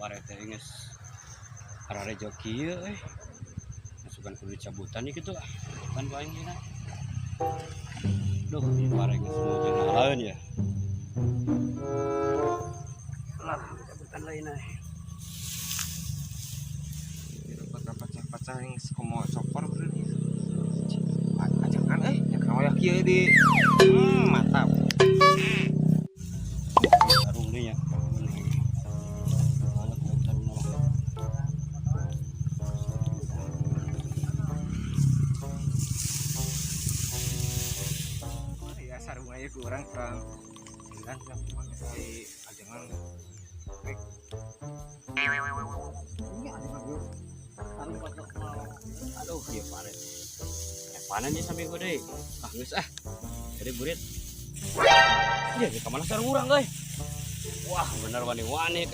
parete geus arare joki ieu masukan kudu cabutan ieu kitu kan paling dina. Duh, ieu pare geus semua jeung laeun ya. Lah, cabutan lain euy. Pacah-pacah yang sekomo cokor beureun ieu. Ajangan nya kaoyak kieu di mantap. Sarung deui nya. Ya sarung aya ku urang kan. Kan make si ajangan. Rek. Ini ada mah. Aduh, ieu pare. Panen nih sambil gue deh. Ah, geus ah. Jadi burit. Iya, ka mana sareng urang euy. Wah, bener wani-wani